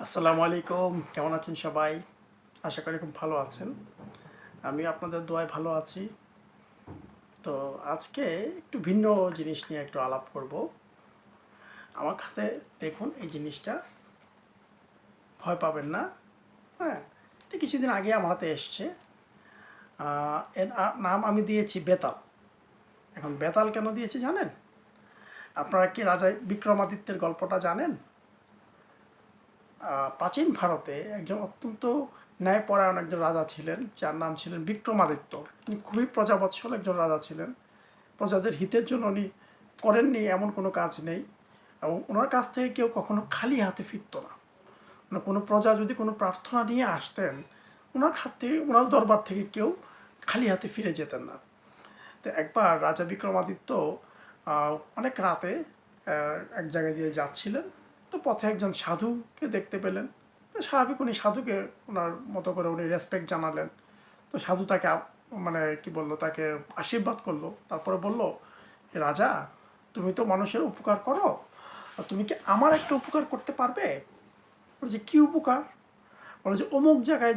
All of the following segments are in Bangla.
আসসালামু আলাইকুম, কেমন আছেন সবাই? আশা করি খুব ভালো আছেন। আমি আপনাদের দোয়ায় ভালো আছি। তো আজকে একটু ভিন্ন জিনিস নিয়ে একটু আলাপ করব। আমার হাতে দেখুন এই জিনিসটা, ভয় পাবেন না। হ্যাঁ, এটা কিছুদিন আগে আমার হাতে এসছে। এর নাম আমি দিয়েছি বেতাল। এখন বেতাল কেন দিয়েছি জানেন? আপনারা কি রাজা বিক্রমাদিত্যের গল্পটা জানেন? প্রাচীন ভারতে একজন অত্যন্ত ন্যায়পরায়ণ একজন রাজা ছিলেন, যার নাম ছিলেন বিক্রমাদিত্য। তিনি খুবই প্রজাবৎসল একজন রাজা ছিলেন। প্রজাদের হিতের জন্য উনি করেননি এমন কোনো কাজ নেই, এবং ওনার কাছ থেকে কেউ কখনো খালি হাতে ফিরতো না। মানে কোনো প্রজা যদি কোনো প্রার্থনা নিয়ে আসতেন, ওনার হাত থেকে, ওনার দরবার থেকে কেউ খালি হাতে ফিরে যেতেন না। তো একবার রাজা বিক্রমাদিত্য অনেক রাতে এক জায়গায় দিয়ে যাচ্ছিলেন। তো পথে একজন সাধুকে দেখতে পেলেন। তো স্বাভাবিক উনি সাধুকে ওনার মতো করে উনি রেসপেক্ট জানালেন। তো সাধু তাকে মানে কি বললো, তাকে আশীর্বাদ করলো। তারপরে বলল, হে রাজা, তুমি তো মানুষের উপকার করো, আর তুমি কি আমার একটা উপকার করতে পারবে? বলে যে কী উপকার? বলে যে অমুক জায়গায়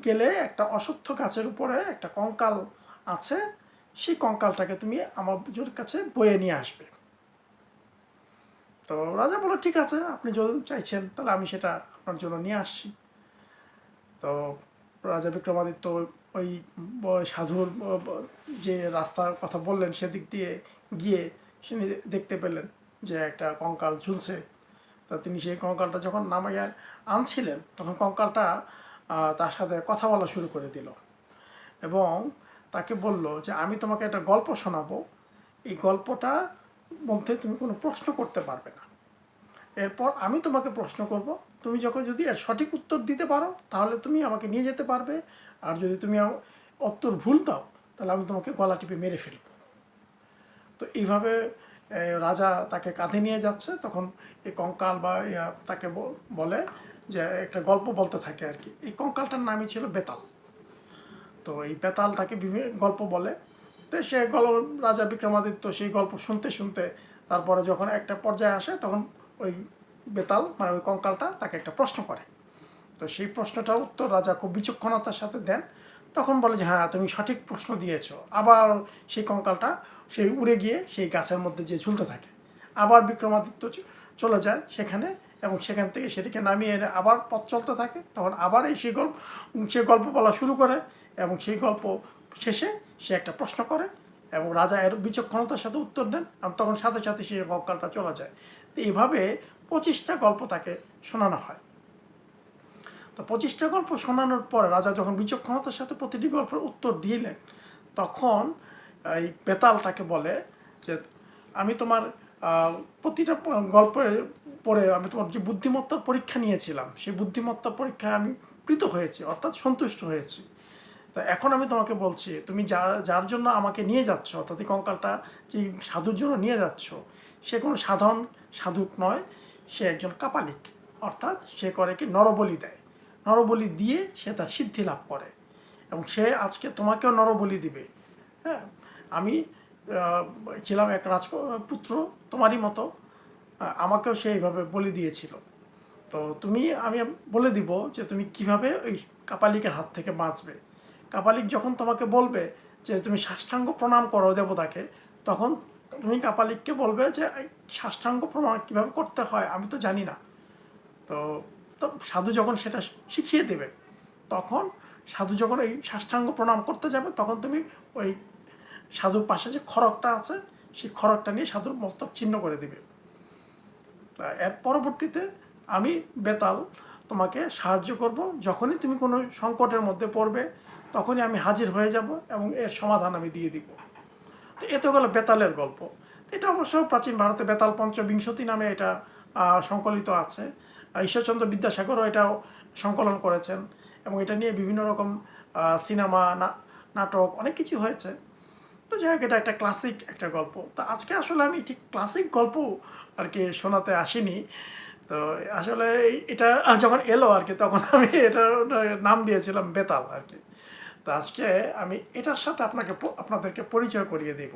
গেলে একটা অশ্বত্থ গাছের উপরে একটা কঙ্কাল আছে, সেই কঙ্কালটাকে তুমি আমার কাছে বয়ে নিয়ে আসবে। তো রাজা বলল, ঠিক আছে, আপনি যদি চাইছেন তাহলে আমি সেটা আপনার জন্য নিয়ে আসছি। তো রাজা বিক্রমাদিত্য ওই সাধুর যে রাস্তার কথা বললেন সেদিক দিয়ে গিয়ে তিনি দেখতে পেলেন যে একটা কঙ্কাল ঝুলছে। তা তিনি সেই কঙ্কালটা যখন নামাইয়া আনছিলেন, তখন কঙ্কালটা তার সাথে কথা বলা শুরু করে দিল এবং তাকে বলল যে আমি তোমাকে একটা গল্প শোনাবো, এই গল্পটার মধ্যে তুমি কোনো প্রশ্ন করতে পারবে না। এরপর আমি তোমাকে প্রশ্ন করব, তুমি যখন যদি এর সঠিক উত্তর দিতে পারো তাহলে তুমি আমাকে নিয়ে যেতে পারবে, আর যদি তুমি উত্তর ভুল দাও তাহলে আমি তোমাকে গলা টিপে মেরে ফেলব। তো এইভাবে রাজা তাকে কাঁধে নিয়ে যাচ্ছে, তখন এই কঙ্কাল বা তাকে বলে যে একটা গল্প বলতে থাকে আর কি। এই কঙ্কালটার নামই ছিল বেতাল। তো এই বেতাল তাকে বিভিন্ন গল্প বলে। তো সে রাজা বিক্রমাদিত্য সেই গল্প শুনতে শুনতে তারপরে যখন একটা পর্যায়ে আসে, তখন ওই বেতাল মানে ওই কঙ্কালটা তাকে একটা প্রশ্ন করে। তো সেই প্রশ্নটার উত্তর রাজা খুব বিচক্ষণতার সাথে দেন। তখন বলে যে হ্যাঁ, তুমি সঠিক প্রশ্ন দিয়েছ। আবার সেই কঙ্কালটা সেই উড়ে গিয়ে সেই গাছের মধ্যে যে ঝুলতে থাকে। আবার বিক্রমাদিত্য চলে যায় সেখানে, এবং সেখান থেকে সেটিকে নামিয়ে এনে আবার পথ চলতে থাকে। তখন আবার এই সে গল্প বলা শুরু করে, এবং সেই গল্প শেষে সে একটা প্রশ্ন করে এবং রাজা এর বিচক্ষণতার সাথে উত্তর দেন, এবং তখন সাথে সাথে সেই কঙ্কালটা চলে যায়। তো এইভাবে 25টা গল্প তাকে শোনানো হয়। তো 25টা গল্প শোনানোর পরে রাজা যখন বিচক্ষণতার সাথে প্রতিটি গল্পের উত্তর দিলেন, তখন এই বেতাল তাকে বলে যে আমি তোমার প্রতিটা গল্প পড়ে আমি তোমার যে বুদ্ধিমত্তার পরীক্ষা নিয়েছিলাম, সেই বুদ্ধিমত্তার পরীক্ষায় আমি কৃত হয়েছি, অর্থাৎ সন্তুষ্ট হয়েছি। তো এখন আমি তোমাকে বলছি, তুমি যার জন্য আমাকে নিয়ে যাচ্ছ, অর্থাৎ এই কঙ্কালটা যে সাধুর জন্য নিয়ে যাচ্ছ, সে কোনো সাধারণ সাধুক নয়, সে একজন কাপালিক। অর্থাৎ সে করে কি, নরবলি দেয়। নরবলি দিয়ে সে তার সিদ্ধি লাভ করে, এবং সে আজকে তোমাকেও নরবলি দিবে। হ্যাঁ, আমি ছিলাম এক রাজপুত্র তোমারই মতো, আমাকেও সে এইভাবে বলি দিয়েছিল। তো আমি বলে দিব যে তুমি কিভাবে ওই কাপালিকের হাত থেকে বাঁচবে। কাপালিক যখন তোমাকে বলবে যে তুমি সাষ্টাঙ্গ প্রণাম করো দেবতাকে, তখন তুমি কাপালিককে বলবে যে সাষ্টাঙ্গ প্রণাম কীভাবে করতে হয় আমি তো জানি না। তো তো সাধু যখন সেটা শিখিয়ে দেবে, তখন সাধু যখন এই সাষ্টাঙ্গ প্রণাম করতে যাবে, তখন তুমি ওই সাধুর পাশে যে খড়গটা আছে, সেই খড়গটা নিয়ে সাধুর মস্তক ছিন্ন করে দেবে। এর পরবর্তীতে আমি বেতাল তোমাকে সাহায্য করব, যখনই তুমি কোনো সংকটের মধ্যে পড়বে তখনই আমি হাজির হয়ে যাব এবং এর সমাধান আমি দিয়ে দিব। তো এ তো গেলো বেতালের গল্প। এটা অবশ্য প্রাচীন ভারতে বেতাল পঞ্চবিংশতি নামে এটা সংকলিত আছে। ঈশ্বরচন্দ্র বিদ্যাসাগরও এটাও সংকলন করেছেন, এবং এটা নিয়ে বিভিন্ন রকম সিনেমা, নাটক অনেক কিছু হয়েছে। তো যাই হোক, এটা একটা ক্লাসিক একটা গল্প। তো আজকে আসলে আমি ঠিক ক্লাসিক গল্প আর কি শোনাতে আসিনি। তো আসলে এটা যখন এলো আর কি, তখন আমি এটার নাম দিয়েছিলাম বেতাল আর কি। তো আজকে আমি এটার সাথে আপনাদেরকে পরিচয় করিয়ে দিব।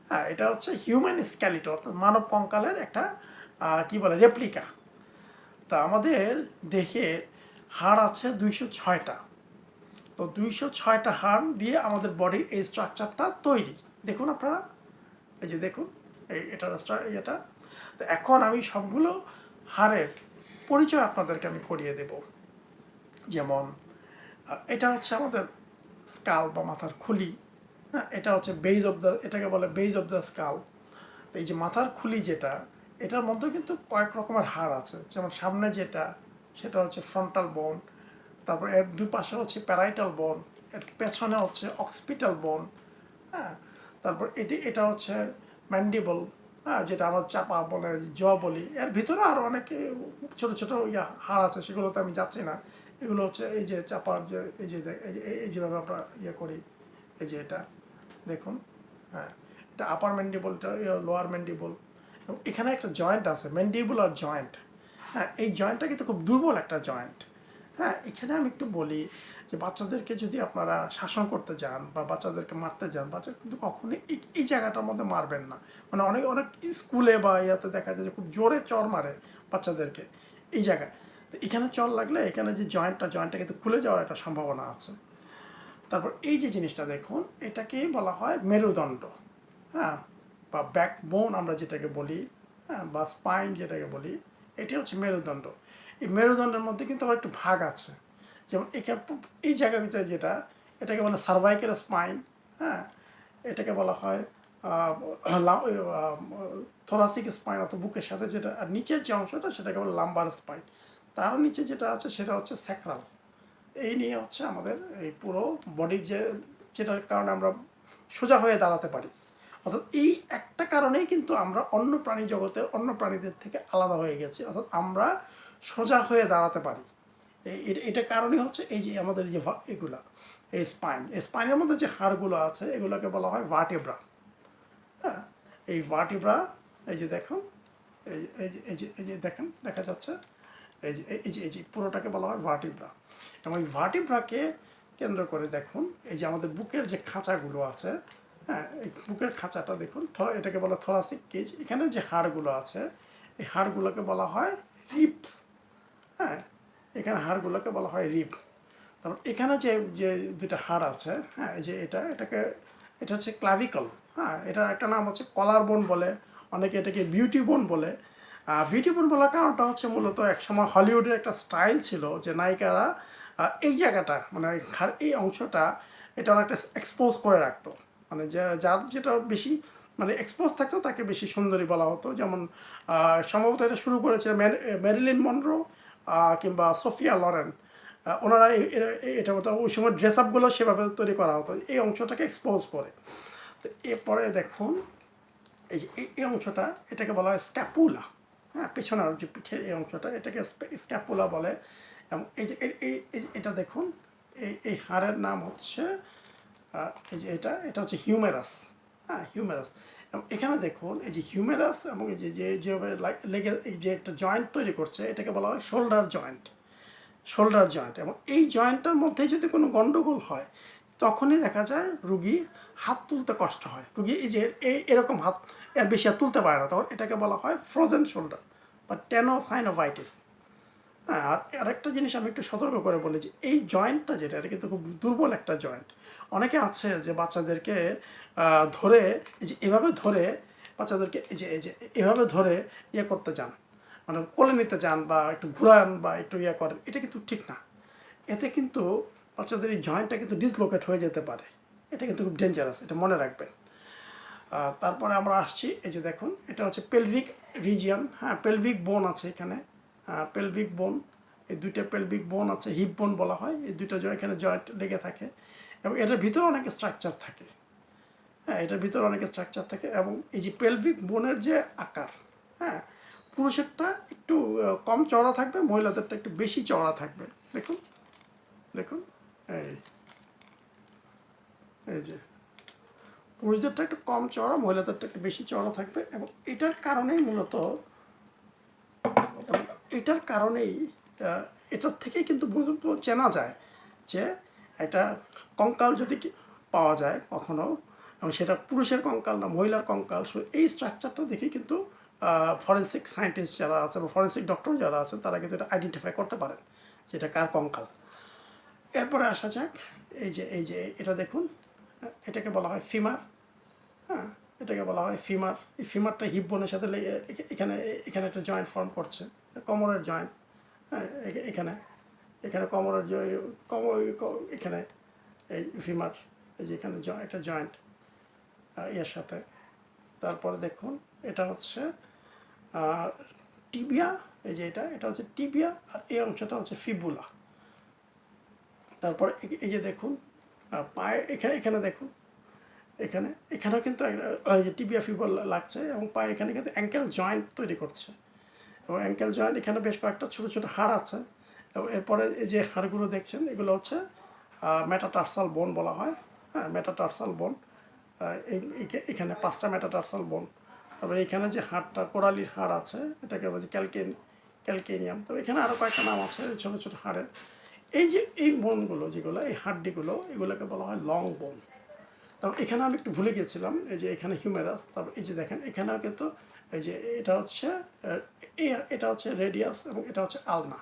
হ্যাঁ, এটা হচ্ছে হিউম্যান স্কেলিটন, অর্থাৎ মানব কঙ্কালের একটা কি বলে রেপ্লিকা। তা আমাদের দেহে হাড় আছে 206টা। তো 206টা হাড় দিয়ে আমাদের বডির এই স্ট্রাকচারটা তৈরি। দেখুন আপনারা, এই যে দেখুন এটার এটা। তো এখন আমি সবগুলো হাড়ের পরিচয় আপনাদেরকে আমি করিয়ে দেব। যেমন এটা হচ্ছে আমাদের স্কাল বা মাথার খুলি। হ্যাঁ, এটা হচ্ছে বেজ অফ দ্য, এটাকে বলে বেজ অফ দ্য স্কাল। এই যে মাথার খুলি যেটা, এটার মধ্যে কিন্তু কয়েক রকমের হাড় আছে। যেমন সামনে যেটা, সেটা হচ্ছে ফ্রন্টাল বোন, তারপর এর দুই পাশে হচ্ছে প্যারাইটাল বোন, এর পেছনে হচ্ছে অক্সিপিটাল বোন। হ্যাঁ, তারপর এটা হচ্ছে ম্যান্ডিবল, হ্যাঁ, যেটা আমরা চাপা বলে জ বলি। এর ভিতরে আরও অনেক ছোটো ছোটো হাড় আছে, সেগুলোতে আমি যাচ্ছি না। এগুলো হচ্ছে এই যে চাপার যে এই যেভাবে আমরা করি, এই যে এটা দেখুন। হ্যাঁ, এটা আপার ম্যান্ডিবল, এটা লোয়ার ম্যান্ডিবল। এবং এখানে একটা জয়েন্ট আছে, ম্যান্ডিবুলার জয়েন্ট। হ্যাঁ, এই জয়েন্টটা কিন্তু খুব দুর্বল একটা জয়েন্ট। হ্যাঁ, এখানে আমি একটু বলি যে বাচ্চাদেরকে যদি আপনারা শাসন করতে যান বা বাচ্চাদেরকে মারতে যান, বাচ্চা কিন্তু কখনোই এই জায়গাটার মধ্যে মারবেন না। মানে অনেক অনেক স্কুলে বা ইয়াতে দেখা যায় যে খুব জোরে চর মারে বাচ্চাদেরকে এই জায়গায়। তো এখানে চর লাগলে এখানে যে জয়েন্টটা কিন্তু খুলে যাওয়ার একটা সম্ভাবনা আছে। তারপর এই যে জিনিসটা দেখুন, এটাকেই বলা হয় মেরুদণ্ড। হ্যাঁ, বা ব্যাকবোন আমরা যেটাকে বলি, হ্যাঁ, বা স্পাইন যেটাকে বলি, এটি হচ্ছে মেরুদণ্ড। এই মেরুদণ্ডের মধ্যে কিন্তু আবার একটু ভাগ আছে। যেমন এখানে এই জায়গাটা যেটা, এটাকে বলে সার্ভাইকেল স্পাইন। হ্যাঁ, এটাকে বলা হয় থোরাসিক স্পাইন অথবা বুকের সাথে যেটা, আর নিচের যে অংশটা সেটাকে বলে লাম্বার স্পাইন। তারও নিচে যেটা আছে সেটা হচ্ছে স্যাক্রাল। এই নিয়ে হচ্ছে আমাদের এই পুরো বডির যেটার কারণে আমরা সোজা হয়ে দাঁড়াতে পারি। অর্থাৎ এই একটা কারণেই কিন্তু আমরা অন্য প্রাণী জগতের অন্য প্রাণীদের থেকে আলাদা হয়ে গেছি। অর্থাৎ আমরা সোজা হয়ে দাঁড়াতে পারি। এটা কারণই হচ্ছে এই যে আমাদের যে এগুলা, এই স্পাইনের মধ্যে যে হাড়গুলো আছে এগুলোকে বলা হয় ভার্টিব্রা। হ্যাঁ, এই ভার্টিব্রা, এই যে দেখুন, এই যে দেখেন, দেখা যাচ্ছে, এই যে পুরোটাকে বলা হয় ভার্টিব্রা। এবং এই ভার্টিব্রাকে কেন্দ্র করে দেখুন, এই যে আমাদের বুকের যে খাঁচাগুলো আছে, হ্যাঁ, এই বুকের খাঁচাটা দেখুন, এটাকে বলা থোরাসিক কেজ। এখানে যে হাড়গুলো আছে এই হাড়গুলোকে বলা হয় রিবস। হ্যাঁ, এখানে হাড়গুলোকে বলা হয় রিব। তারপর এখানে যে যে দুটা হাড় আছে, হ্যাঁ, এই যে এটা হচ্ছে ক্লাভিকল। হ্যাঁ, এটার একটা নাম হচ্ছে কলার বোন বলে, অনেকে এটাকে বিউটি বোন বলে। বিউটি বোন বলার কারণটা হচ্ছে মূলত একসময় হলিউডের একটা স্টাইল ছিল যে নায়িকারা এই জায়গাটা, মানে এই অংশটা এটা অনেকটা এক্সপোজ করে রাখতো। মানে যার যেটা বেশি মানে এক্সপোজ থাকতো তাকে বেশি সুন্দরী বলা হতো। যেমন সম্ভবত এটা শুরু করেছে ম্যারিলিন মনরো কিংবা সোফিয়া লরেন। ওনারা এটা মতো ওই সময় ড্রেস আপগুলো সেভাবে তৈরি করা হতো, এই অংশটাকে এক্সপোজ করে। তো এরপরে দেখুন, এই যে এই অংশটা, এটাকে বলা হয় স্ক্যাপুলা। হ্যাঁ, পেছনের যে পিঠের এই অংশটা, এটাকে স্ক্যাপুলা বলে। এবং এই যে এটা দেখুন, এই হাড়ের নাম হচ্ছে এই যে এটা হচ্ছে হিউমেরাস। হ্যাঁ, হিউমেরাস। এবং এখানে দেখুন এই যে হিউমেরাস এবং এই যে যেভাবে লেগে এই যে একটা জয়েন্ট তৈরি করছে, এটাকে বলা হয় শোল্ডার জয়েন্ট। এবং এই জয়েন্টটার মধ্যে যদি কোনো গণ্ডগোল হয়, তখনই দেখা যায় রুগী হাত তুলতে কষ্ট হয়। রুগী এই যে এরকম হাত এর বেশি হাত তুলতে পারে না, তখন এটাকে বলা হয় ফ্রোজেন শোল্ডার বা টেনোসাইনোভাইটিস। হ্যাঁ, আর আরেকটা জিনিস আমি একটু সতর্ক করে বলি যে এই জয়েন্টটা যেটা, এটা কিন্তু খুব দুর্বল একটা জয়েন্ট। অনেকে আছে যে বাচ্চাদেরকে ধরে, এই যে এভাবে ধরে বাচ্চাদেরকে এই যে এভাবে ধরে করতে যান, মানে কোলে নিতে যান বা একটু ঘুরান বা একটু করেন, এটা কিন্তু ঠিক না। এতে কিন্তু বাচ্চাদের এই জয়েন্টটা কিন্তু ডিসলোকেট হয়ে যেতে পারে। এটা কিন্তু খুব ডেঞ্জারাস, এটা মনে রাখবেন। তারপরে আমরা আসছি, এই যে দেখুন, এটা হচ্ছে পেলভিক রিজিয়ন। হ্যাঁ, পেলভিক বোন আছে এখানে, পেলভিক বোন, এই দুইটা পেলভিক বোন আছে, হিপ বোন বলা হয়। এই দুইটা এখানে জয়েন্ট লেগে থাকে এবং এটার ভিতরে অনেক স্ট্রাকচার থাকে। হ্যাঁ, এটার ভিতরে অনেক স্ট্রাকচার থাকে। এবং এই যে পেলভিক বোনের যে আকার, হ্যাঁ, পুরুষেরটা একটু কম চওড়া থাকবে, মহিলাদেরটা একটু বেশি চওড়া থাকবে। দেখুন দেখুন, এই যে পুরুষদেরটা একটু কম চওড়া, মহিলাদেরটা একটু বেশি চওড়া থাকবে। এবং এটার কারণেই মূলত, এটার কারণেই এটার থেকেই কিন্তু চেনা যায় যে একটা কঙ্কাল যদি পাওয়া যায় কখনো, এবং সেটা পুরুষের কঙ্কাল না মহিলার কঙ্কাল, সো এই স্ট্রাকচারটা দেখে কিন্তু ফরেন্সিক সায়েন্টিস্ট যারা আছে বা ফরেন্সিক ডক্টর যারা আছেন তারা কিন্তু এটা আইডেন্টিফাই করতে পারেন যে এটা কার কঙ্কাল। এরপরে আসা যাক, এই যে এটা দেখুন, এটাকে বলা হয় ফিমার। হ্যাঁ, এটাকে বলা হয় ফিমার। এই ফিমারটা হিপ বোনের সাথে এখানে এখানে একটা জয়েন্ট ফর্ম করছে, কোমরের জয়েন্ট। হ্যাঁ, এখানে এখানে কোমরের এখানে এই ফিমার, এই যে এখানে একটা জয়েন্ট এর সাথে। তারপরে দেখুন এটা হচ্ছে টিবিয়া, এই যে এটা হচ্ছে টিবিয়া, আর এই অংশটা হচ্ছে ফিবুলা। তারপরে এই যে দেখুন পায়ে এখানে দেখুন, এখানেও কিন্তু টিবিয়া ফিবুলা লাগছে, এবং পায়ে এখানে কিন্তু অ্যাঙ্কেল জয়েন্ট তৈরি করছে, এবং অ্যাঙ্কেল জয়েন্ট এখানে বেশ কয়েকটা ছোটো ছোটো হাড় আছে। এবং এরপরে এই যে হাড়গুলো দেখছেন এগুলো হচ্ছে মেটাটার্সাল বোন বলা হয়। হ্যাঁ, মেটাটার্সাল বোন, এখানে 5টা মেটাটার্সাল বোন। তবে এখানে যে হাড়টা কোরালির হাড় আছে এটাকে বলছে ক্যালকেনিয়াম। তবে এখানে আরও কয়েকটা নাম আছে ছোটো ছোটো হাড়ের। এই যে এই বোনগুলো যেগুলো, এই হাড্ডিগুলো, এগুলোকে বলা হয় লং বোন। তবে এখানে আমি একটু ভুলে গেছিলাম, এই যে এখানে হিউমেরাস। তারপর এই যে দেখেন এখানেও কিন্তু এই যে এটা হচ্ছে রেডিয়াস, এবং এটা হচ্ছে আলনা।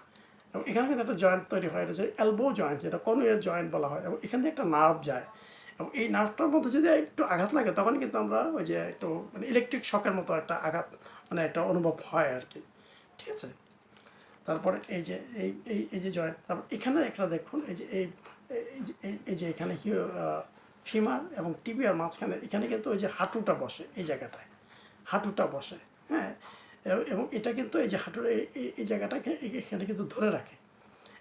এবং এখানে কিন্তু একটা জয়েন্ট তৈরি হয়, এটা হচ্ছে এলবো জয়েন্ট, যেটা কনুইয়ের জয়েন্ট বলা হয়। এবং এখান থেকে একটা নার্ভ যায়, এবং এই নার্ভটার মধ্যে যদি একটু আঘাত লাগে তখন কিন্তু আমরা ওই যে একটু মানে ইলেকট্রিক শকের মতো একটা আঘাত, মানে একটা অনুভব হয় আর কি। ঠিক আছে। তারপরে এই যে এই যে জয়েন্ট, তারপর এখানে একটা দেখুন, এই যে এই যে এখানে ফিমার এবং টিবিয়ার মাঝখানে এখানে কিন্তু ওই যে হাঁটুটা বসে, এই জায়গাটায় হাঁটুটা বসে। হ্যাঁ, এবং এটা কিন্তু এই যে হাঁটুর এই জায়গাটাকে এখানে কিন্তু ধরে রাখে।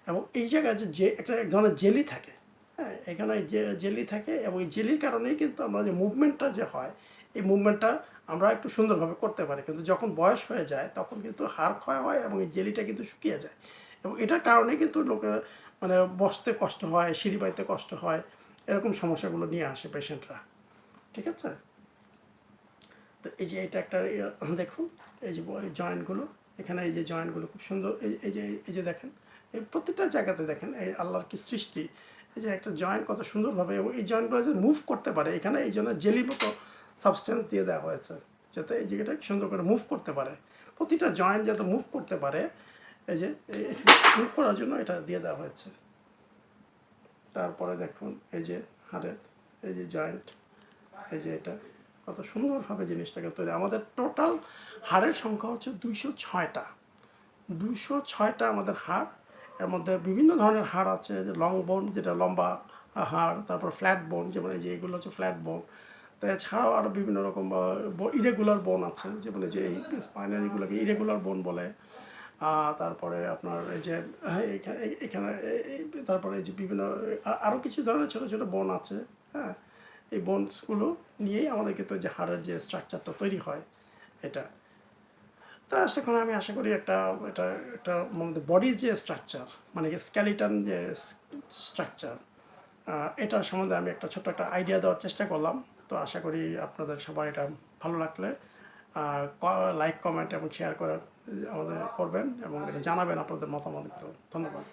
এবং এই জায়গায় যে একটা এক ধরনের জেলি থাকে। হ্যাঁ, এখানে যে জেলি থাকে, এবং এই জেলির কারণেই কিন্তু আমরা যে মুভমেন্টটা যে হয়, এই মুভমেন্টটা আমরা একটু সুন্দরভাবে করতে পারি। কিন্তু যখন বয়স হয়ে যায় তখন কিন্তু হাড় ক্ষয় হয়, এবং এই জেলিটা কিন্তু শুকিয়ে যায়। এবং এটার কারণে কিন্তু লোকের মানে বসতে কষ্ট হয়, সিঁড়ি বাইতে কষ্ট হয়, এরকম সমস্যাগুলো নিয়ে আসে পেশেন্টরা। ঠিক আছে। তো এই যে এটা একটা দেখুন, এই যে জয়েন্টগুলো, এখানে এই যে জয়েন্টগুলো খুব সুন্দর, এই যে দেখেন, এই প্রত্যেকটা জায়গাতে দেখেন এই আল্লাহর কি সৃষ্টি। এই যে একটা জয়েন্ট কত সুন্দরভাবে, এবং এই জয়েন্টগুলো যে মুভ করতে পারে, এখানে এই জন্য জেলির মতো সাবস্টেন্স দিয়ে দেওয়া হয়েছে, যাতে এই জায়গাটা সুন্দর করে মুভ করতে পারে। প্রতিটা জয়েন্ট যাতে মুভ করতে পারে, এই যে মুভ করার জন্য এটা দিয়ে দেওয়া হয়েছে। তারপরে দেখুন এই যে হাড়ের এই যে জয়েন্ট, এই যে এটা কত সুন্দরভাবে জিনিসটাকে তৈরি। আমাদের টোটাল হাড়ের সংখ্যা হচ্ছে 206টা। 206টা আমাদের হাড়। এর মধ্যে বিভিন্ন ধরনের হাড় আছে, যে লং বোন যেটা লম্বা হাড়, তারপর ফ্ল্যাট বোন, যেমন এই যে এগুলো হচ্ছে ফ্ল্যাট বোন। তো এছাড়াও আরও বিভিন্ন রকম ইরেগুলার বোন আছে, যেমন এই যে এই স্পাইনাল এগুলোকে ইরেগুলার বোন বলে। তারপরে আপনার এই যে এখানে তারপরে এই যে বিভিন্ন আরও কিছু ধরনের ছোটো ছোটো বোন আছে। হ্যাঁ, এই বোনসগুলো নিয়েই আমাদের কিন্তু যে হাড়ের যে স্ট্রাকচারটা তৈরি হয় এটা। তা সেখানে আমি আশা করি এটা একটা আমাদের বডির যে স্ট্রাকচার, মানে স্কেলিটন যে স্ট্রাকচার, এটা সম্বন্ধে আমি একটা ছোট্ট একটা আইডিয়া দেওয়ার চেষ্টা করলাম। তো আশা করি আপনাদের সবার এটা ভালো লাগলে লাইক, কমেন্ট এবং শেয়ার করে আমাদের করবেন, এবং এটা জানাবেন আপনাদের মতামতগুলো। ধন্যবাদ।